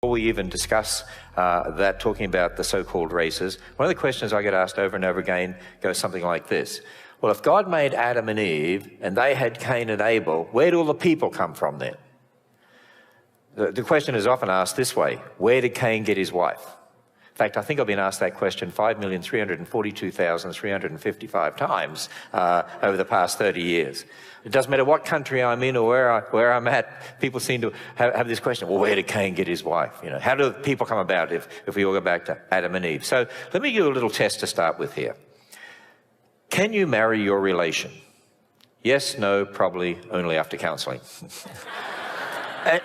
Before we even discuss that, talking about the so-called races, one of the questions I get asked over and over again goes something like this. Well, if God made Adam and Eve and they had Cain and Abel, where do all the people come from then? The question is often asked this way: where did Cain get his wife? In fact, I think I've been asked that question 5,342,355 times over the past 30 years. It doesn't matter what country I'm in or where I'm at, people seem to have this question, well, where did Cain get his wife? You know, how do people come about if we all go back to Adam and Eve? So let me give you a little test to start with here. Can you marry your relation? Yes, no, probably, only after counselling.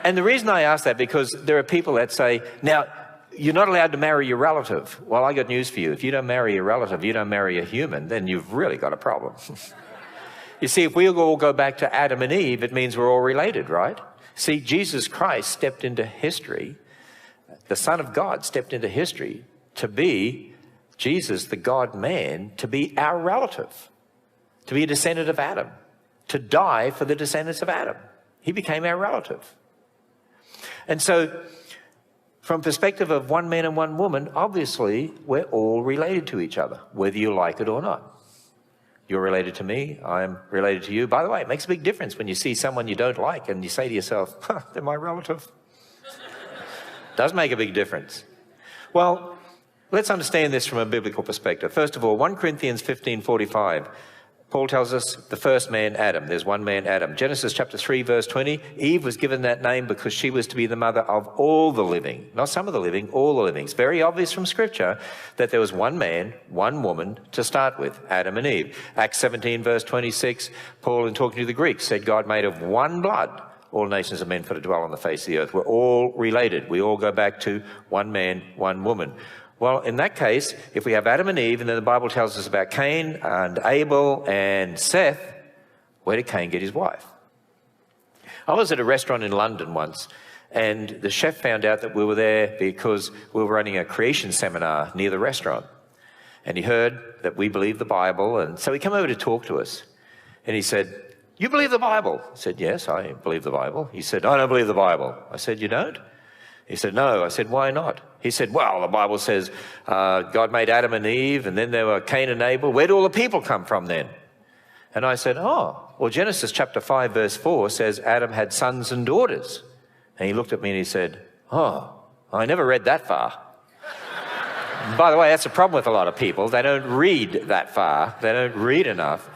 And the reason I ask that, because there are people that say, now, you're not allowed to marry your relative. Well, I got news for you. If you don't marry a relative, you don't marry a human, then you've really got a problem. You see, if we all go back to Adam and Eve, it means we're all related, right? See, Jesus Christ stepped into history. The Son of God stepped into history to be Jesus, the God-man, to be our relative, to be a descendant of Adam, to die for the descendants of Adam. He became our relative. And so, from perspective of one man and one woman, obviously, we're all related to each other, whether you like it or not. You're related to me, I'm related to you. By the way, it makes a big difference when you see someone you don't like and you say to yourself, they're my relative. Does make a big difference. Well, let's understand this from a biblical perspective. First of all, 1 Corinthians 15:45. Paul tells us the first man, Adam. There's one man, Adam. Genesis chapter 3, verse 20. Eve was given that name because she was to be the mother of all the living. Not some of the living, all the living. It's very obvious from Scripture that there was one man, one woman to start with, Adam and Eve. Acts 17, verse 26, Paul, in talking to the Greeks, said God made of one blood all nations of men for to dwell on the face of the earth. We're all related. We all go back to one man, one woman. Well, in that case, if we have Adam and Eve, and then the Bible tells us about Cain and Abel and Seth, where did Cain get his wife? I was at a restaurant in London once, and the chef found out that we were there because we were running a creation seminar near the restaurant. And he heard that we believe the Bible, and so he came over to talk to us. And he said, "You believe the Bible?" I said, "Yes, I believe the Bible." He said, "I don't believe the Bible." I said, "You don't?" He said, "No." I said, "Why not?" He said, "Well, the Bible says God made Adam and Eve, and then there were Cain and Abel. Where do all the people come from then?" And I said, "Oh, well, Genesis chapter 5, verse 4 says Adam had sons and daughters." And he looked at me and he said, "Oh, I never read that far." By the way, that's a problem with a lot of people. They don't read that far. They don't read enough.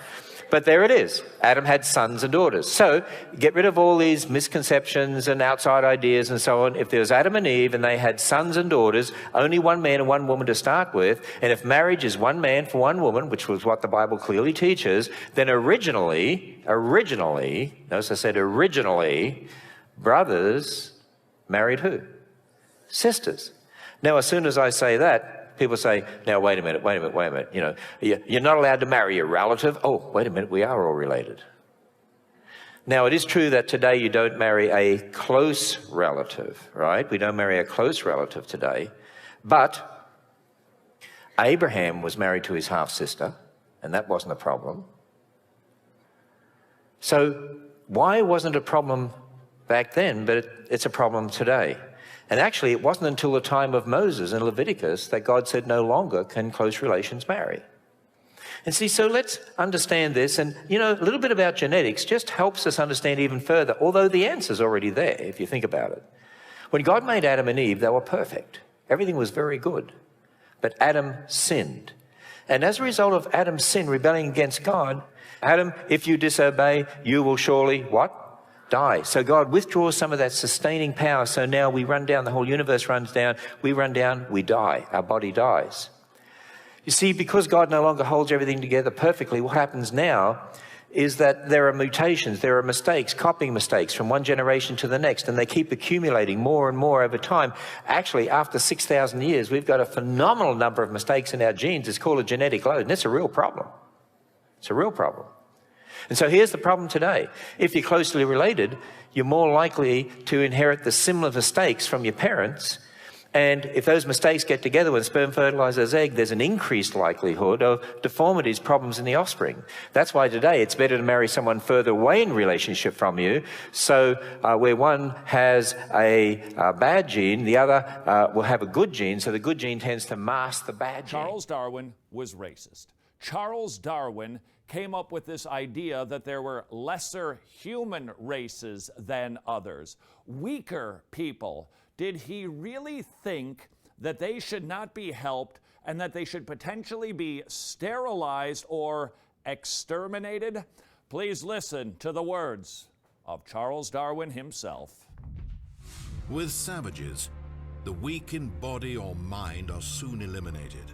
But there it is. Adam had sons and daughters. So get rid of all these misconceptions and outside ideas and so on. If there was Adam and Eve and they had sons and daughters, only one man and one woman to start with, and if marriage is one man for one woman, which was what the Bible clearly teaches, then originally, notice I said originally, brothers married who? Sisters. Now, as soon as I say that, people say, now, wait a minute. You know, you're not allowed to marry a relative. Oh, wait a minute, we are all related. Now, it is true that today you don't marry a close relative, right? We don't marry a close relative today. But Abraham was married to his half-sister, and that wasn't a problem. So why wasn't it a problem back then, but it's a problem today? And actually, it wasn't until the time of Moses and Leviticus that God said no longer can close relations marry. And see, so let's understand this. And, you know, a little bit about genetics just helps us understand even further, although the answer's already there, if you think about it. When God made Adam and Eve, they were perfect. Everything was very good. But Adam sinned. And as a result of Adam's sin, rebelling against God, Adam, if you disobey, you will surely, what? Die. So God withdraws some of that sustaining power. So now we run down, the whole universe runs down, we run down, we die. Our body dies. You see, because God no longer holds everything together perfectly, what happens now is that there are mutations, there are mistakes, copying mistakes from one generation to the next, and they keep accumulating more and more over time. Actually, after 6,000 years, we've got a phenomenal number of mistakes in our genes. It's called a genetic load, and it's a real problem. It's a real problem. And so here's the problem today. If you're closely related, you're more likely to inherit the similar mistakes from your parents, And if those mistakes get together when sperm fertilizes egg, there's an increased likelihood of deformities, problems in the offspring. That's why today it's better to marry someone further away in relationship from you. So where one has a bad gene, the other will have a good gene. So the good gene tends to mask the bad gene. Charles Darwin was racist. Charles Darwin came up with this idea that there were lesser human races than others, weaker people. Did he really think that they should not be helped and that they should potentially be sterilized or exterminated? Please listen to the words of Charles Darwin himself. With savages, the weak in body or mind are soon eliminated,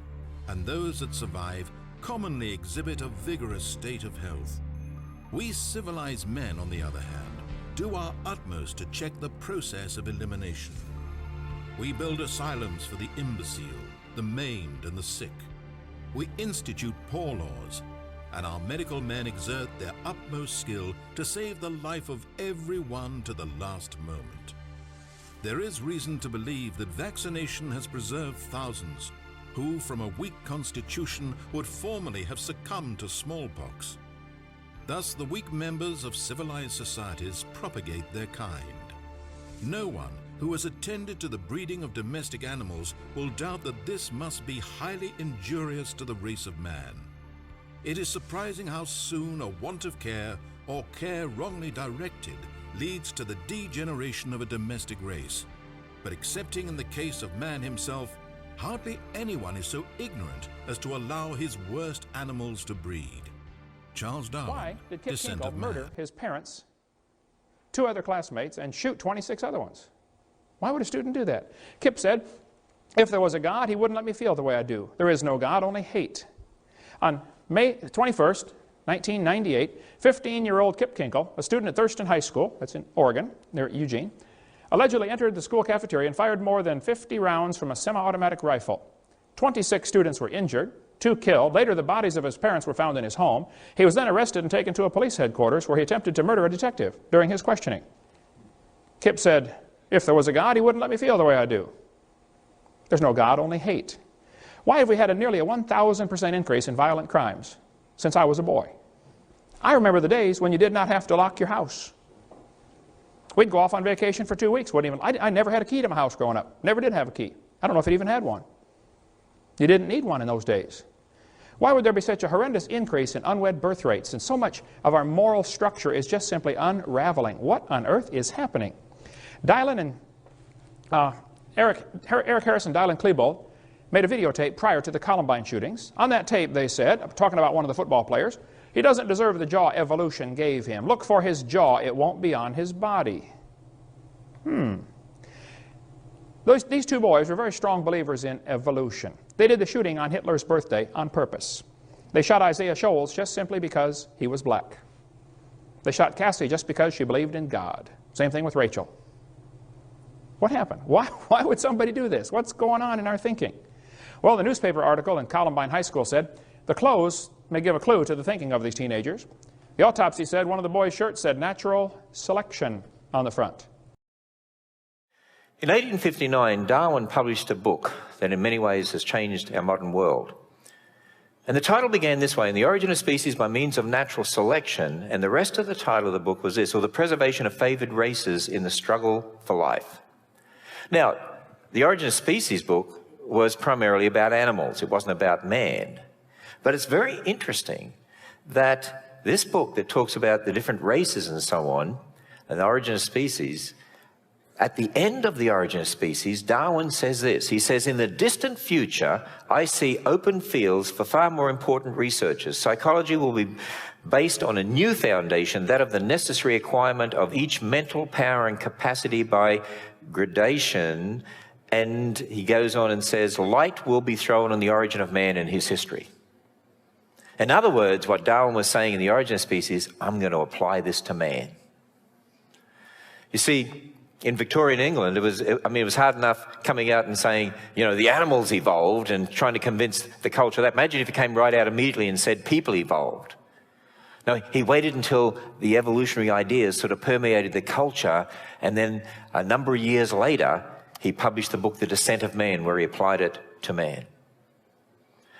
and those that survive commonly exhibit a vigorous state of health. We civilized men, on the other hand, do our utmost to check the process of elimination. We build asylums for the imbecile, the maimed, and the sick. We institute poor laws, and our medical men exert their utmost skill to save the life of everyone to the last moment. There is reason to believe that vaccination has preserved thousands who, from a weak constitution, would formerly have succumbed to smallpox. Thus, the weak members of civilized societies propagate their kind. No one who has attended to the breeding of domestic animals will doubt that this must be highly injurious to the race of man. It is surprising how soon a want of care, or care wrongly directed, leads to the degeneration of a domestic race. But excepting in the case of man himself, hardly anyone is so ignorant as to allow his worst animals to breed. Charles Darwin, Why did Kip Descent Kinkle of murder Man. his parents, 2 other classmates, and shoot 26 other ones? Why would a student do that? Kip said, if there was a God, he wouldn't let me feel the way I do. There is no God, only hate. On May 21st, 1998, 15-year-old Kip Kinkle, a student at Thurston High School, that's in Oregon, near Eugene, allegedly entered the school cafeteria and fired more than 50 rounds from a semi-automatic rifle. 26 students were injured, 2 killed. Later, the bodies of his parents were found in his home. He was then arrested and taken to a police headquarters where he attempted to murder a detective during his questioning. Kip said, if there was a God, he wouldn't let me feel the way I do. There's no God, only hate. Why have we had nearly a 1,000% increase in violent crimes since I was a boy? I remember the days when you did not have to lock your house. We'd go off on vacation for 2 weeks. I never had a key to my house growing up. Never did have a key. I don't know if it even had one. You didn't need one in those days. Why would there be such a horrendous increase in unwed birth rates? And so much of our moral structure is just simply unraveling. What on earth is happening? Dylan and Eric Harris and Dylan Klebold made a videotape prior to the Columbine shootings. On that tape, they said, talking about one of the football players, he doesn't deserve the jaw evolution gave him. Look for his jaw, it won't be on his body. These 2 boys were very strong believers in evolution. They did the shooting on Hitler's birthday on purpose. They shot Isaiah Shoals just simply because he was black. They shot Cassie just because she believed in God. Same thing with Rachel. What happened? Why would somebody do this? What's going on in our thinking? Well, the newspaper article in Columbine High School said, the clothes may give a clue to the thinking of these teenagers. The autopsy said one of the boys' shirts said natural selection on the front. In 1859, Darwin published a book that in many ways has changed our modern world. And the title began this way, In the Origin of Species by Means of Natural Selection, and the rest of the title of the book was this, or the Preservation of Favored Races in the Struggle for Life. Now, the Origin of Species book was primarily about animals. It wasn't about man. But it's very interesting that this book that talks about the different races and so on, and the origin of species, at the end of the Origin of Species, Darwin says this. He says, in the distant future, I see open fields for far more important researchers. Psychology will be based on a new foundation, that of the necessary acquirement of each mental power and capacity by gradation. And he goes on and says, light will be thrown on the origin of man and his history. In other words, what Darwin was saying in the Origin of Species, I'm going to apply this to man. You see, in Victorian England, it was hard enough coming out and saying, you know, the animals evolved and trying to convince the culture that. Imagine if he came right out immediately and said people evolved. No, he waited until the evolutionary ideas sort of permeated the culture, and then a number of years later, he published the book, The Descent of Man, where he applied it to man.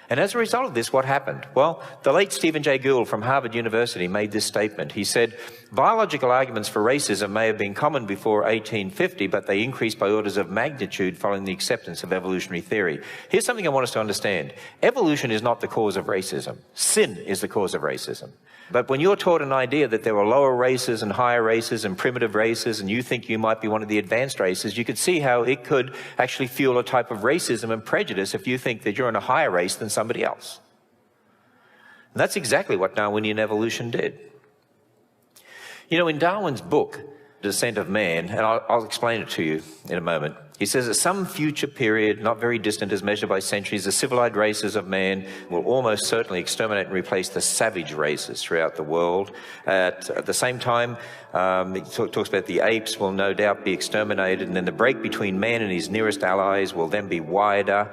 And as a result of this, what happened? Well, the late Stephen Jay Gould from Harvard University made this statement. He said, biological arguments for racism may have been common before 1850, but they increased by orders of magnitude following the acceptance of evolutionary theory. Here's something I want us to understand. Evolution is not the cause of racism. Sin is the cause of racism. But when you're taught an idea that there are lower races and higher races and primitive races, and you think you might be one of the advanced races, you could see how it could actually fuel a type of racism and prejudice if you think that you're in a higher race than somebody else. And that's exactly what Darwinian evolution did. You know, in Darwin's book, The Descent of Man, and I'll explain it to you in a moment, he says at some future period, not very distant as measured by centuries, the civilized races of man will almost certainly exterminate and replace the savage races throughout the world. At the same time, he talks about the apes will no doubt be exterminated, and then the break between man and his nearest allies will then be wider,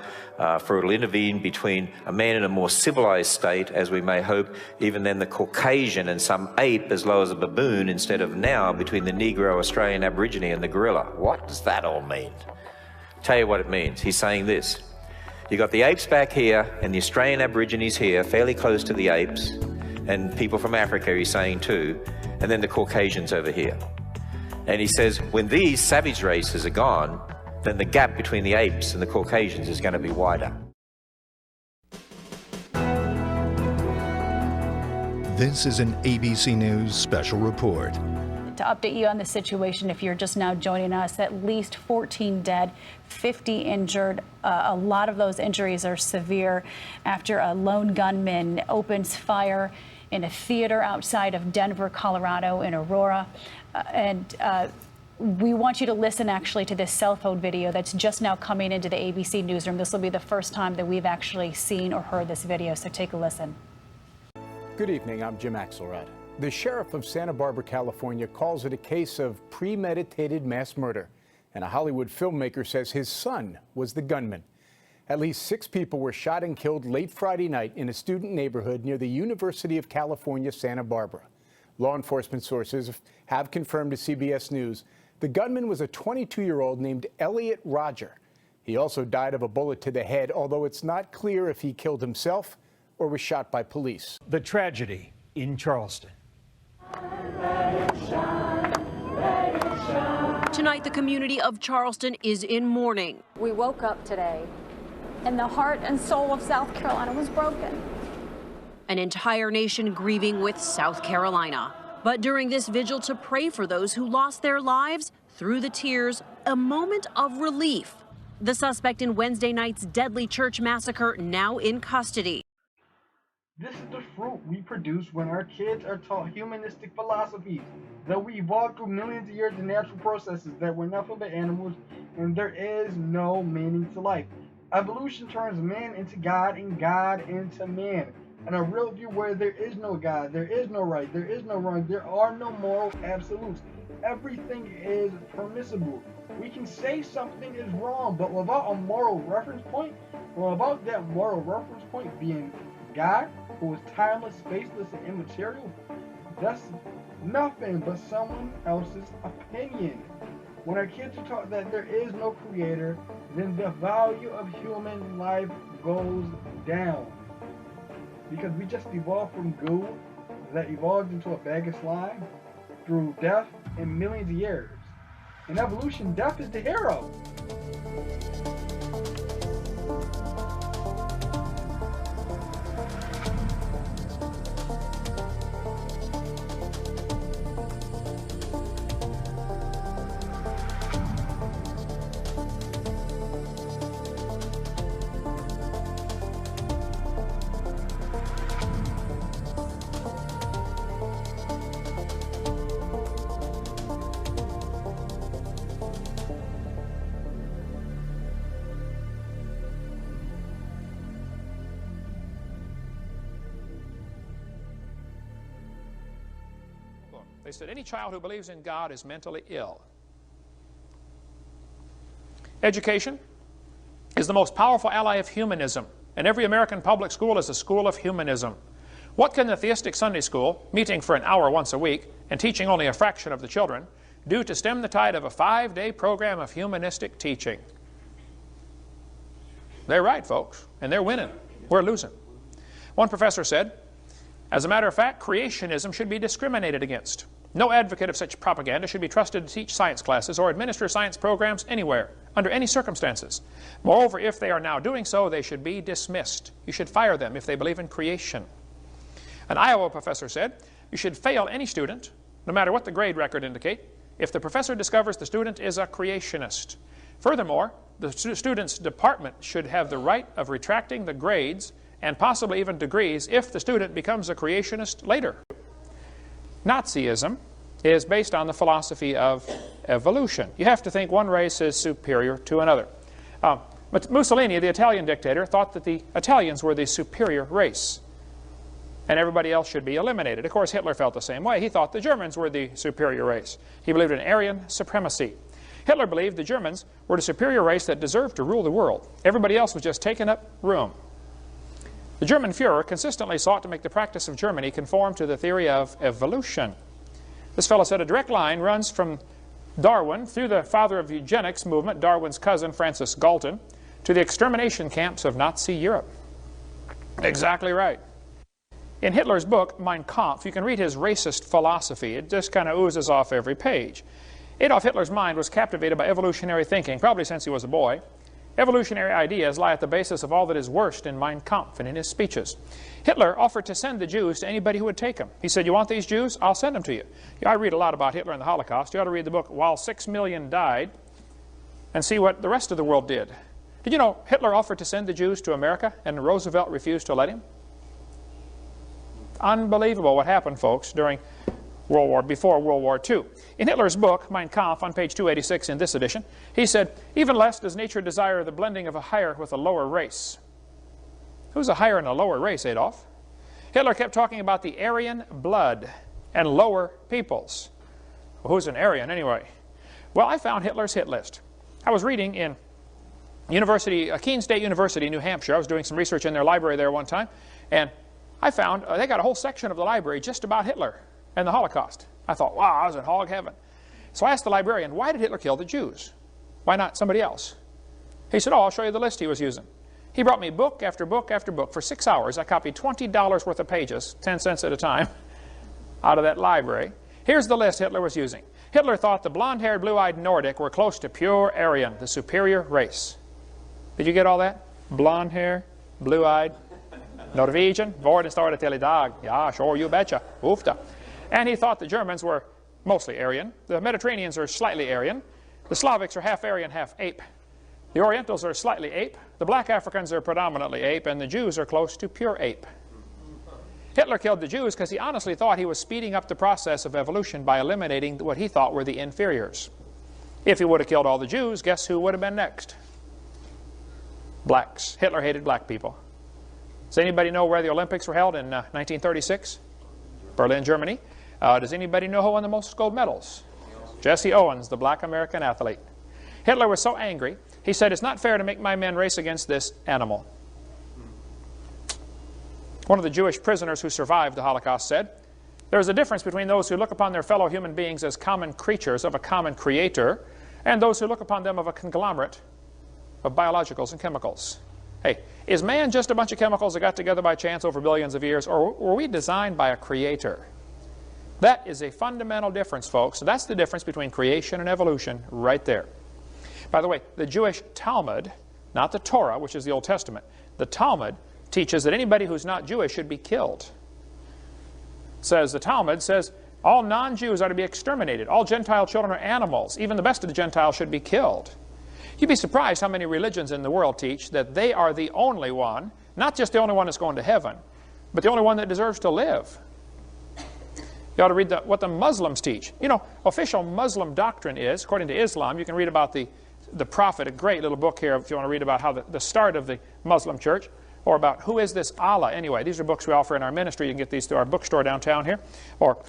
for it will intervene between a man in a more civilized state, as we may hope, even then the Caucasian and some ape as low as a baboon, instead of now between the Negro, Australian Aborigine and the gorilla. What does that all mean? Tell you what it means. He's saying this. You've got the apes back here and the Australian Aborigines here, fairly close to the apes, and people from Africa, he's saying too, and then the Caucasians over here. And he says, when these savage races are gone, then the gap between the apes and the Caucasians is going to be wider. This is an ABC News special report. To update you on the situation, if you're just now joining us, at least 14 dead, 50 injured. A lot of those injuries are severe after a lone gunman opens fire in a theater outside of Denver, Colorado, in Aurora. We want you to listen actually to this cell phone video that's just now coming into the ABC newsroom. This will be the first time that we've actually seen or heard this video, so take a listen. Good evening, I'm Jim Axelrod. The sheriff of Santa Barbara, California, calls it a case of premeditated mass murder, and a Hollywood filmmaker says his son was the gunman. At least 6 people were shot and killed late Friday night in a student neighborhood near the University of California, Santa Barbara. Law enforcement sources have confirmed to CBS News the gunman was a 22-year-old named Elliot Rodger. He also died of a bullet to the head, although it's not clear if he killed himself or was shot by police. The tragedy in Charleston. Tonight, the community of Charleston is in mourning. We woke up today and the heart and soul of South Carolina was broken. An entire nation grieving with South Carolina. But during this vigil to pray for those who lost their lives, through the tears, a moment of relief. The suspect in Wednesday night's deadly church massacre now in custody. This is the fruit we produce when our kids are taught humanistic philosophies, that we evolved through millions of years of natural processes, that we're nothing but animals, and there is no meaning to life. Evolution turns man into God and God into man. And a real view where there is no God, there is no right, there is no wrong, there are no moral absolutes. Everything is permissible. We can say something is wrong, but without a moral reference point, or without that moral reference point being God, who is timeless, spaceless, and immaterial, that's nothing but someone else's opinion. When our kids are taught that there is no creator, then the value of human life goes down. Because we just evolved from goo that evolved into a bag of slime through death in millions of years. In evolution, death is the hero. They said any child who believes in God is mentally ill. Education is the most powerful ally of humanism, and every American public school is a school of humanism. What can the theistic Sunday school, meeting for an hour once a week and teaching only a fraction of the children, due to stem the tide of a 5-day program of humanistic teaching. They're right, folks, and they're winning. We're losing. One professor said, as a matter of fact, creationism should be discriminated against. No advocate of such propaganda should be trusted to teach science classes or administer science programs anywhere, under any circumstances. Moreover, if they are now doing so, they should be dismissed. You should fire them if they believe in creation. An Iowa professor said, you should fail any student, no matter what the grade record indicate, if the professor discovers the student is a creationist. Furthermore, the student's department should have the right of retracting the grades and possibly even degrees if the student becomes a creationist later. Nazism is based on the philosophy of evolution. You have to think one race is superior to another. But Mussolini, the Italian dictator, thought that the Italians were the superior race and everybody else should be eliminated. Of course, Hitler felt the same way. He thought the Germans were the superior race. He believed in Aryan supremacy. Hitler believed the Germans were the superior race that deserved to rule the world. Everybody else was just taking up room. The German Führer consistently sought to make the practice of Germany conform to the theory of evolution. This fellow said a direct line runs from Darwin through the father of eugenics movement, Darwin's cousin Francis Galton, to the extermination camps of Nazi Europe. Exactly right. In Hitler's book, Mein Kampf, you can read his racist philosophy. It just kind of oozes off every page. Adolf Hitler's mind was captivated by evolutionary thinking, probably since he was a boy. Evolutionary ideas lie at the basis of all that is worst in Mein Kampf and in his speeches. Hitler offered to send the Jews to anybody who would take them. He said, you want these Jews? I'll send them to you. I read a lot about Hitler and the Holocaust. You ought to read the book While 6 Million Died and see what the rest of the world did. Did you know Hitler offered to send the Jews to America and Roosevelt refused to let him? Unbelievable what happened, folks, during before World War II. In Hitler's book, Mein Kampf, on page 286 in this edition, he said, even less does nature desire the blending of a higher with a lower race. Who's a higher and a lower race, Adolf? Hitler kept talking about the Aryan blood and lower peoples. Well, who's an Aryan anyway? Well, I found Hitler's hit list. I was reading in Keene State University, New Hampshire. I was doing some research in their library there one time, and I found they got a whole section of the library just about Hitler and the Holocaust. I thought, wow, I was in hog heaven. So I asked the librarian, why did Hitler kill the Jews? Why not somebody else? He said, oh, I'll show you the list he was using. He brought me book after book after book. For 6 hours, I copied $20 worth of pages, 10 cents at a time, out of that library. Here's the list Hitler was using. Hitler thought the blonde-haired, blue-eyed Nordic were close to pure Aryan, the superior race. Did you get all that? Blonde hair, blue-eyed, Norwegian, Vorden started till i dag. Yeah, sure, you betcha. Oofta. And he thought the Germans were mostly Aryan. The Mediterraneans are slightly Aryan. The Slavics are half Aryan, half ape. The Orientals are slightly ape. The black Africans are predominantly ape. And the Jews are close to pure ape. Hitler killed the Jews because he honestly thought he was speeding up the process of evolution by eliminating what he thought were the inferiors. If he would have killed all the Jews, guess who would have been next? Blacks. Hitler hated black people. Does anybody know where the Olympics were held in 1936? Berlin, Germany. Does anybody know who won the most gold medals? Jesse Owens, the black American athlete. Hitler was so angry, he said, it's not fair to make my men race against this animal. One of the Jewish prisoners who survived the Holocaust said, there is a difference between those who look upon their fellow human beings as common creatures of a common creator and those who look upon them of a conglomerate of biologicals and chemicals. Hey, is man just a bunch of chemicals that got together by chance over billions of years, or were we designed by a creator? That is a fundamental difference, folks. So that's the difference between creation and evolution right there. By the way, the Jewish Talmud, not the Torah, which is the Old Testament, the Talmud teaches that anybody who's not Jewish should be killed. The Talmud says all non-Jews are to be exterminated. All Gentile children are animals. Even the best of the Gentiles should be killed. You'd be surprised how many religions in the world teach that they are the only one, not just the only one that's going to heaven, but the only one that deserves to live. You ought to read what the Muslims teach. You know, official Muslim doctrine is, according to Islam, you can read about the Prophet, a great little book here if you want to read about how the start of the Muslim church, or about who is this Allah anyway. These are books we offer in our ministry. You can get these through our bookstore downtown here. Or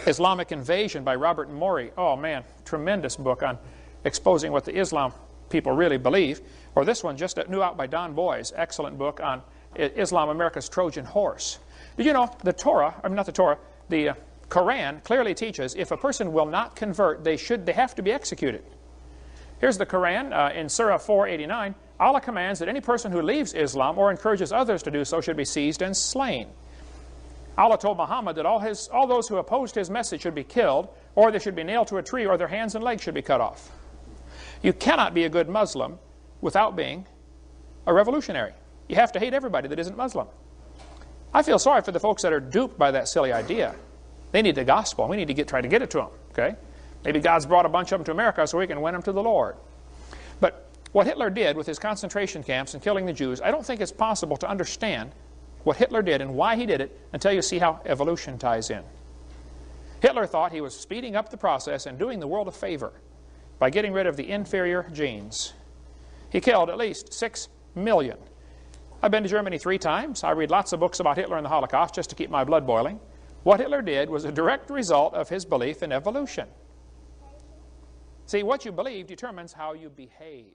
Islamic Invasion by Robert Morey. Oh man, tremendous book on exposing what the Islam people really believe. Or this one just new out by Don Boys, excellent book on Islam, America's Trojan Horse. Did you know the Torah, I mean not the Torah, the Quran clearly teaches if a person will not convert, they have to be executed. Here's the Quran in Surah 489. Allah commands that any person who leaves Islam or encourages others to do so should be seized and slain. Allah told Muhammad that all those who opposed his message should be killed, or they should be nailed to a tree, or their hands and legs should be cut off. You cannot be a good Muslim without being a revolutionary. You have to hate everybody that isn't Muslim. I feel sorry for the folks that are duped by that silly idea. They need the gospel. We need to try to get it to them. Okay? Maybe God's brought a bunch of them to America so we can win them to the Lord. But what Hitler did with his concentration camps and killing the Jews, I don't think it's possible to understand what Hitler did and why he did it until you see how evolution ties in. Hitler thought he was speeding up the process and doing the world a favor by getting rid of the inferior genes. He killed at least 6 million. I've been to Germany 3 times. I read lots of books about Hitler and the Holocaust just to keep my blood boiling. What Hitler did was a direct result of his belief in evolution. See, what you believe determines how you behave.